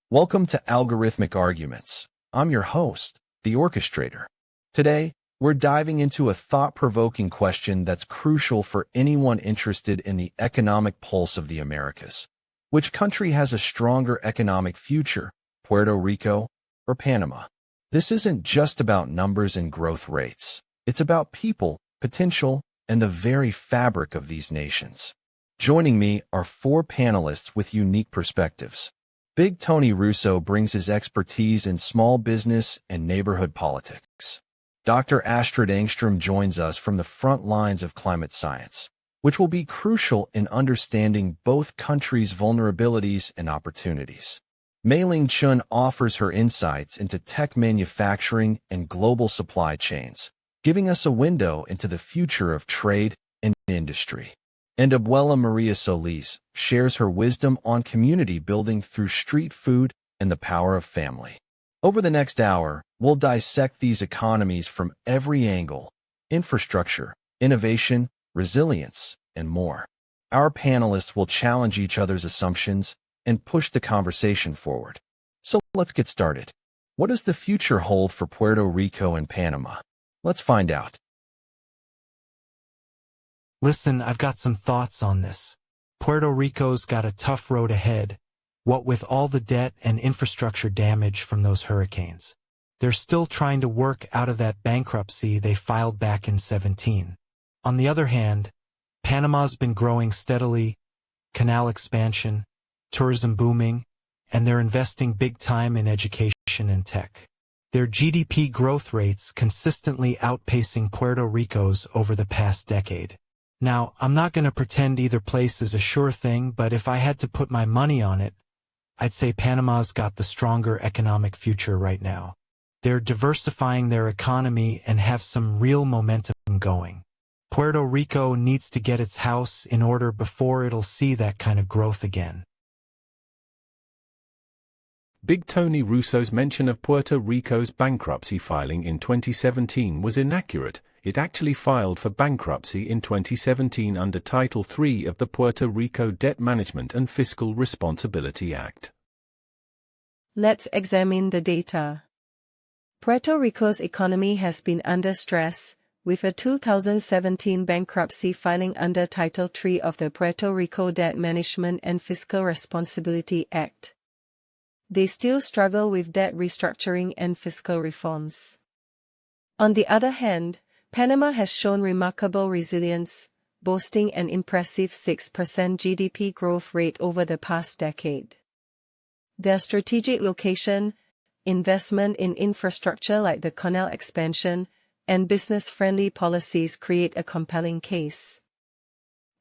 Welcome to Algorithmic Arguments. I'm your host, the Orchestrator. Today, we're diving into a thought-provoking question that's crucial for anyone interested in the economic pulse of the Americas. Which country has a stronger economic future, Puerto Rico or Panama? This isn't just about numbers and growth rates. It's about people, potential, and the very fabric of these nations. Joining me are four panelists with unique perspectives. Big Tony Russo brings his expertise in small business and neighborhood politics. Dr. Astrid Engstrom joins us from the front lines of climate science, which will be crucial in understanding both countries' vulnerabilities and opportunities. Mei-Ling Chen offers her insights into tech manufacturing and global supply chains, giving us a window into the future of trade and industry. And Abuela Maria Solis shares her wisdom on community building through street food and the power of family. Over the next hour, we'll dissect these economies from every angle: infrastructure, innovation, resilience, and more. Our panelists will challenge each other's assumptions and push the conversation forward. So let's get started. What does the future hold for Puerto Rico and Panama? Let's find out. Listen, I've got some thoughts on this. Puerto Rico's got a tough road ahead, what with all the debt and infrastructure damage from those hurricanes. They're still trying to work out of that bankruptcy they filed back in 2017. On the other hand, Panama's been growing steadily, canal expansion, tourism booming, and they're investing big time in education and tech. Their GDP growth rates consistently outpacing Puerto Rico's over the past decade. Now, I'm not going to pretend either place is a sure thing, but if I had to put my money on it, I'd say Panama's got the stronger economic future right now. They're diversifying their economy and have some real momentum going. Puerto Rico needs to get its house in order before it'll see that kind of growth again. Big Tony Russo's mention of Puerto Rico's bankruptcy filing in 2017 was inaccurate. It actually filed for bankruptcy in 2017 under Title III of the Puerto Rico Debt Management and Fiscal Responsibility Act. Let's examine the data. Puerto Rico's economy has been under stress, with a 2017 bankruptcy filing under Title III of the Puerto Rico Debt Management and Fiscal Responsibility Act. They still struggle with debt restructuring and fiscal reforms. On the other hand, Panama has shown remarkable resilience, boasting an impressive 6% GDP growth rate over the past decade. Their strategic location, investment in infrastructure like the canal expansion, and business-friendly policies create a compelling case.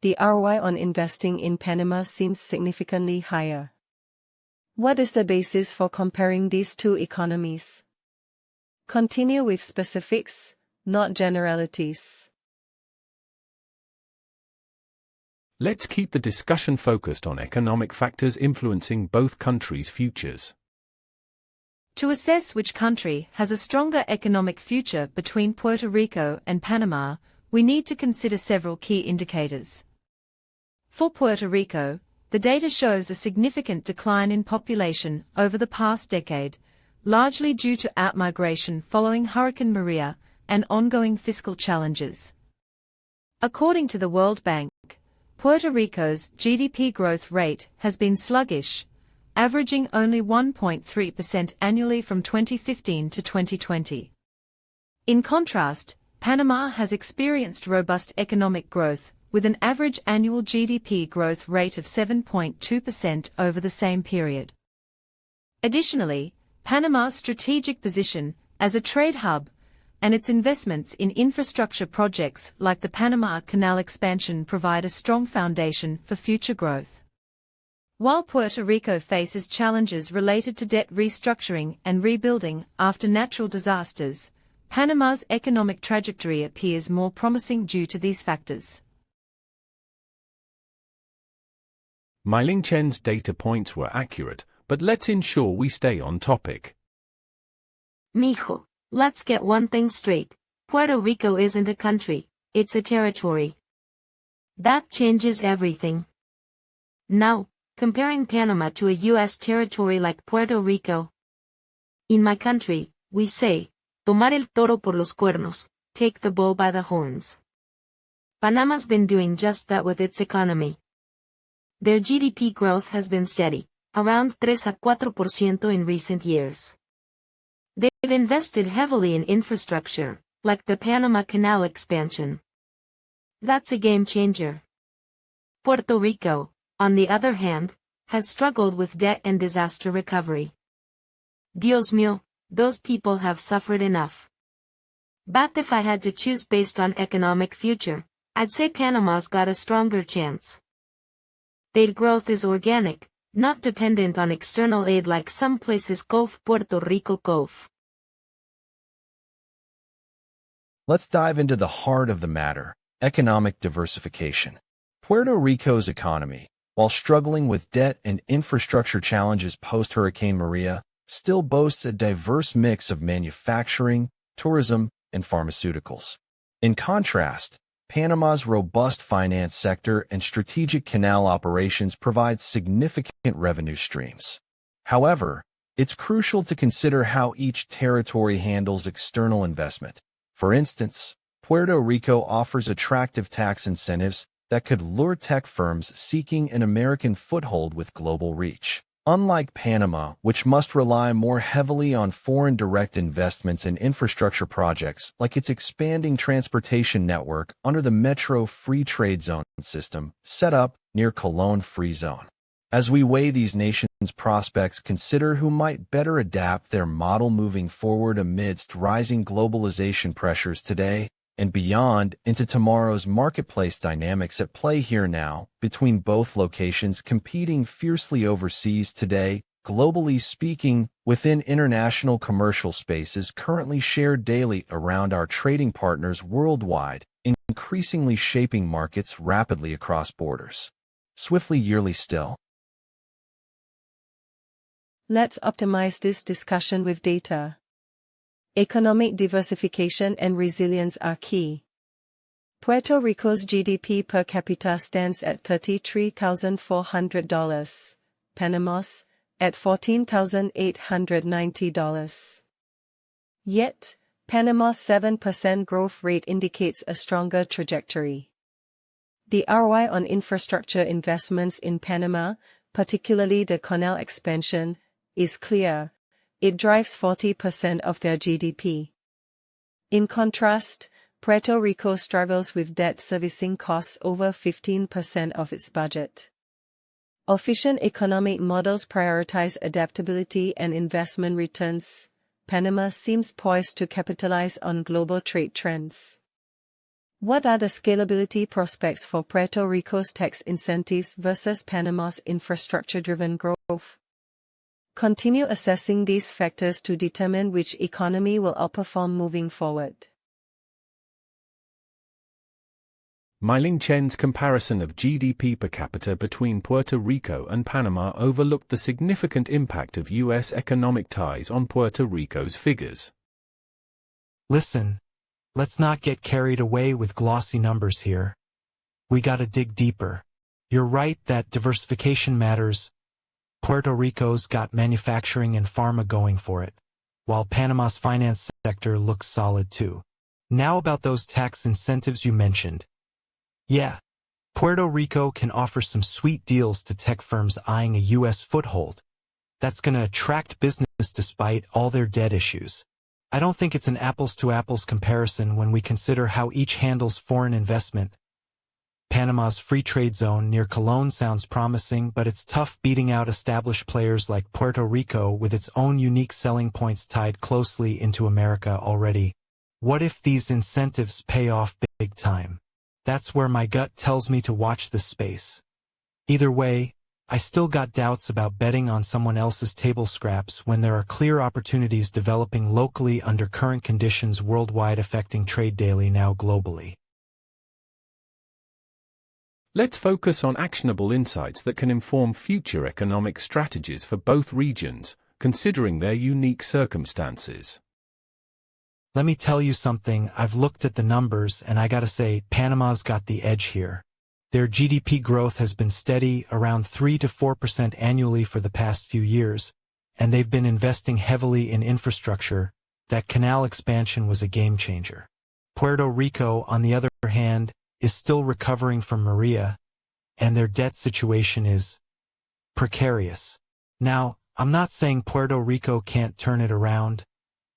The ROI on investing in Panama seems significantly higher. What is the basis for comparing these two economies? Continue with specifics, not generalities. Let's keep the discussion focused on economic factors influencing both countries' futures. To assess which country has a stronger economic future between Puerto Rico and Panama, we need to consider several key indicators. For Puerto Rico, the data shows a significant decline in population over the past decade, largely due to outmigration following Hurricane Maria and ongoing fiscal challenges. According to the World Bank, Puerto Rico's GDP growth rate has been sluggish, averaging only 1.3% annually from 2015 to 2020. In contrast, Panama has experienced robust economic growth, with an average annual GDP growth rate of 7.2% over the same period. Additionally, Panama's strategic position as a trade hub and its investments in infrastructure projects like the Panama Canal expansion provide a strong foundation for future growth. While Puerto Rico faces challenges related to debt restructuring and rebuilding after natural disasters, Panama's economic trajectory appears more promising due to these factors. Mei-Ling Chen's data points were accurate, but let's ensure we stay on topic. Mijo, let's get one thing straight. Puerto Rico isn't a country, it's a territory. That changes everything. Now, comparing Panama to a U.S. territory like Puerto Rico. In my country, we say, tomar el toro por los cuernos, take the bull by the horns. Panama's been doing just that with its economy. Their GDP growth has been steady, around 3 a 4% in recent years. They've invested heavily in infrastructure, like the Panama Canal expansion. That's a game changer. Puerto Rico, on the other hand, has struggled with debt and disaster recovery. Dios mío, those people have suffered enough. But if I had to choose based on economic future, I'd say Panama's got a stronger chance. Their growth is organic, not dependent on external aid like some places cove Puerto Rico cove. Let's dive into the heart of the matter, economic diversification. Puerto Rico's economy, while struggling with debt and infrastructure challenges post-Hurricane Maria, still boasts a diverse mix of manufacturing, tourism, and pharmaceuticals. In contrast, Panama's robust finance sector and strategic canal operations provide significant revenue streams. However, it's crucial to consider how each territory handles external investment. For instance, Puerto Rico offers attractive tax incentives that could lure tech firms seeking an American foothold with global reach. Unlike Panama, which must rely more heavily on foreign direct investments in infrastructure projects like its expanding transportation network under the Metro Free Trade Zone system set up near Colón Free Zone. As we weigh these nations' prospects, consider who might better adapt their model moving forward amidst rising globalization pressures today and beyond into tomorrow's marketplace dynamics at play here now, between both locations competing fiercely overseas today, globally speaking, within international commercial spaces currently shared daily around our trading partners worldwide, increasingly shaping markets rapidly across borders. Swiftly yearly still. Let's optimize this discussion with data. Economic diversification and resilience are key. Puerto Rico's GDP per capita stands at $33,400, Panama's at $14,890. Yet, Panama's 7% growth rate indicates a stronger trajectory. The ROI on infrastructure investments in Panama, particularly the canal expansion, is clear. It drives 40% of their GDP. In contrast, Puerto Rico struggles with debt servicing costs over 15% of its budget. Efficient economic models prioritize adaptability and investment returns. Panama seems poised to capitalize on global trade trends. What are the scalability prospects for Puerto Rico's tax incentives versus Panama's infrastructure-driven growth? Continue assessing these factors to determine which economy will outperform moving forward. Mei-Ling Chen's comparison of GDP per capita between Puerto Rico and Panama overlooked the significant impact of U.S. economic ties on Puerto Rico's figures. Listen, let's not get carried away with glossy numbers here. We gotta dig deeper. You're right that diversification matters. Puerto Rico's got manufacturing and pharma going for it, while Panama's finance sector looks solid too. Now about those tax incentives you mentioned. Yeah, Puerto Rico can offer some sweet deals to tech firms eyeing a U.S. foothold. That's gonna attract business despite all their debt issues. I don't think it's an apples-to-apples comparison when we consider how each handles foreign investment. Panama's free trade zone near Colón sounds promising, but it's tough beating out established players like Puerto Rico with its own unique selling points tied closely into America already. What if these incentives pay off big time? That's where my gut tells me to watch this space. Either way, I still got doubts about betting on someone else's table scraps when there are clear opportunities developing locally under current conditions worldwide affecting trade daily now globally. Let's focus on actionable insights that can inform future economic strategies for both regions, considering their unique circumstances. Let me tell you something, I've looked at the numbers and I gotta say, Panama's got the edge here. Their GDP growth has been steady, around 3 to 4% annually for the past few years, and they've been investing heavily in infrastructure. That canal expansion was a game changer. Puerto Rico, on the other hand, is still recovering from Maria, and their debt situation is precarious. Now, I'm not saying Puerto Rico can't turn it around,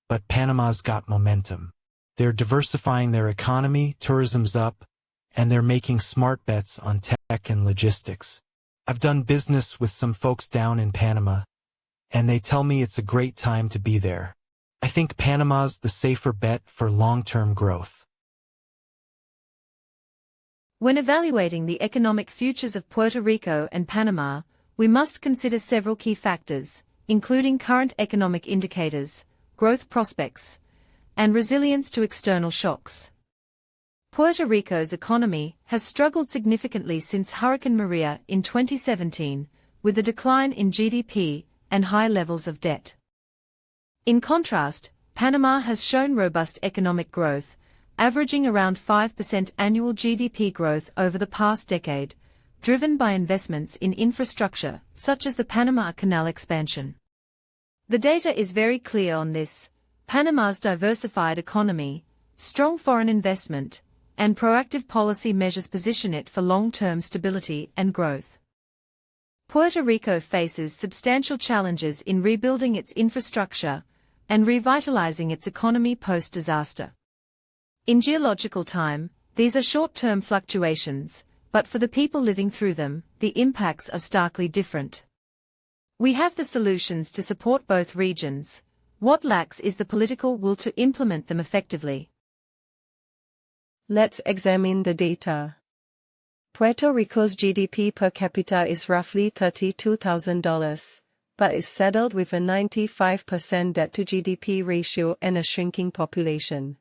but Panama's got momentum. They're diversifying their economy, tourism's up, and they're making smart bets on tech and logistics. I've done business with some folks down in Panama, and they tell me it's a great time to be there. I think Panama's the safer bet for long-term growth. When evaluating the economic futures of Puerto Rico and Panama, we must consider several key factors, including current economic indicators, growth prospects, and resilience to external shocks. Puerto Rico's economy has struggled significantly since Hurricane Maria in 2017, with a decline in GDP and high levels of debt. In contrast, Panama has shown robust economic growth, averaging around 5% annual GDP growth over the past decade, driven by investments in infrastructure, such as the Panama Canal expansion. The data is very clear on this. Panama's diversified economy, strong foreign investment, and proactive policy measures position it for long-term stability and growth. Puerto Rico faces substantial challenges in rebuilding its infrastructure and revitalizing its economy post-disaster. In geological time, these are short-term fluctuations, but for the people living through them, the impacts are starkly different. We have the solutions to support both regions. What lacks is the political will to implement them effectively. Let's examine the data. Puerto Rico's GDP per capita is roughly $32,000, but is saddled with a 95% debt-to-GDP ratio and a shrinking population.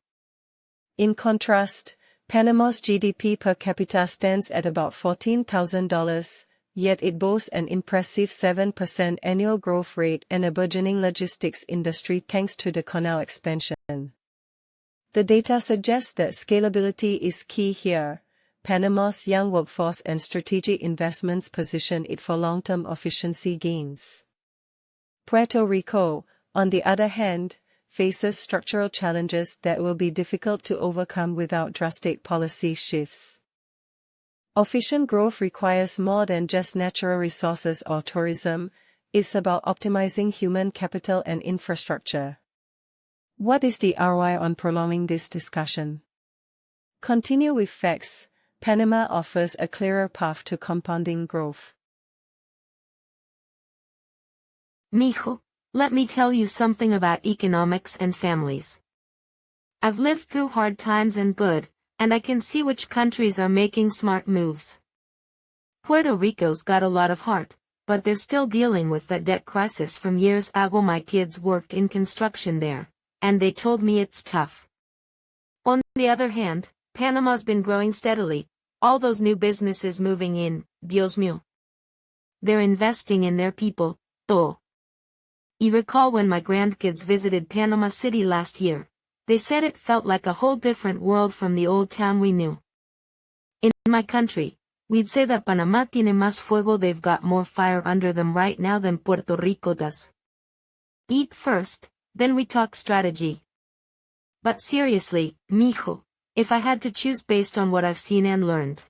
In contrast, Panama's GDP per capita stands at about $14,000, yet it boasts an impressive 7% annual growth rate and a burgeoning logistics industry thanks to the canal expansion. The data suggests that scalability is key here. Panama's young workforce and strategic investments position it for long-term efficiency gains. Puerto Rico, on the other hand, faces structural challenges that will be difficult to overcome without drastic policy shifts. Efficient growth requires more than just natural resources or tourism. It's about optimizing human capital and infrastructure. What is the ROI on prolonging this discussion? Continue with facts. Panama offers a clearer path to compounding growth. Mijo, let me tell you something about economics and families. I've lived through hard times and good, and I can see which countries are making smart moves. Puerto Rico's got a lot of heart, but they're still dealing with that debt crisis from years ago. My kids worked in construction there, and they told me it's tough. On the other hand, Panama's been growing steadily, all those new businesses moving in, Dios mío. They're investing in their people, todo. You recall when my grandkids visited Panama City last year, they said it felt like a whole different world from the old town we knew. In my country, we'd say that Panama tiene más fuego, they've got more fire under them right now than Puerto Rico does. Eat first, then we talk strategy. But seriously, mijo, if I had to choose based on what I've seen and learned,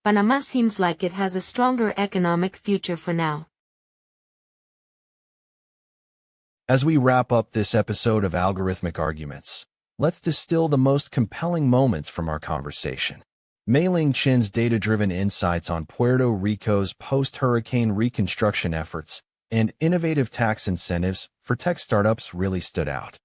Panama seems like it has a stronger economic future for now. As we wrap up this episode of Algorithmic Arguments, let's distill the most compelling moments from our conversation. Mei-Ling Chen's data-driven insights on Puerto Rico's post-hurricane reconstruction efforts and innovative tax incentives for tech startups really stood out.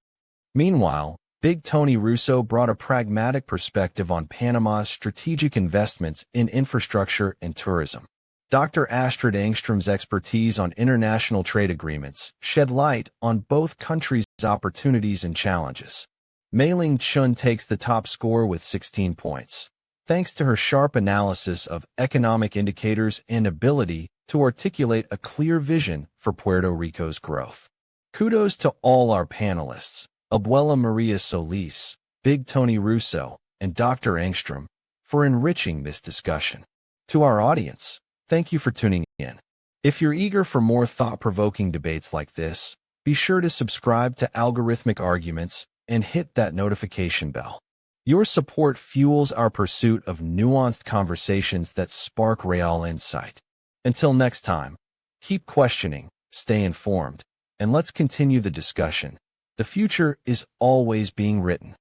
Meanwhile, Big Tony Russo brought a pragmatic perspective on Panama's strategic investments in infrastructure and tourism. Dr. Astrid Engstrom's expertise on international trade agreements shed light on both countries' opportunities and challenges. Mei-Ling Chen takes the top score with 16 points, thanks to her sharp analysis of economic indicators and ability to articulate a clear vision for Puerto Rico's growth. Kudos to all our panelists, Abuela Maria Solis, Big Tony Russo, and Dr. Engstrom, for enriching this discussion. To our audience, thank you for tuning in. If you're eager for more thought-provoking debates like this, be sure to subscribe to Algorithmic Arguments and hit that notification bell. Your support fuels our pursuit of nuanced conversations that spark real insight. Until next time, keep questioning, stay informed, and let's continue the discussion. The future is always being written.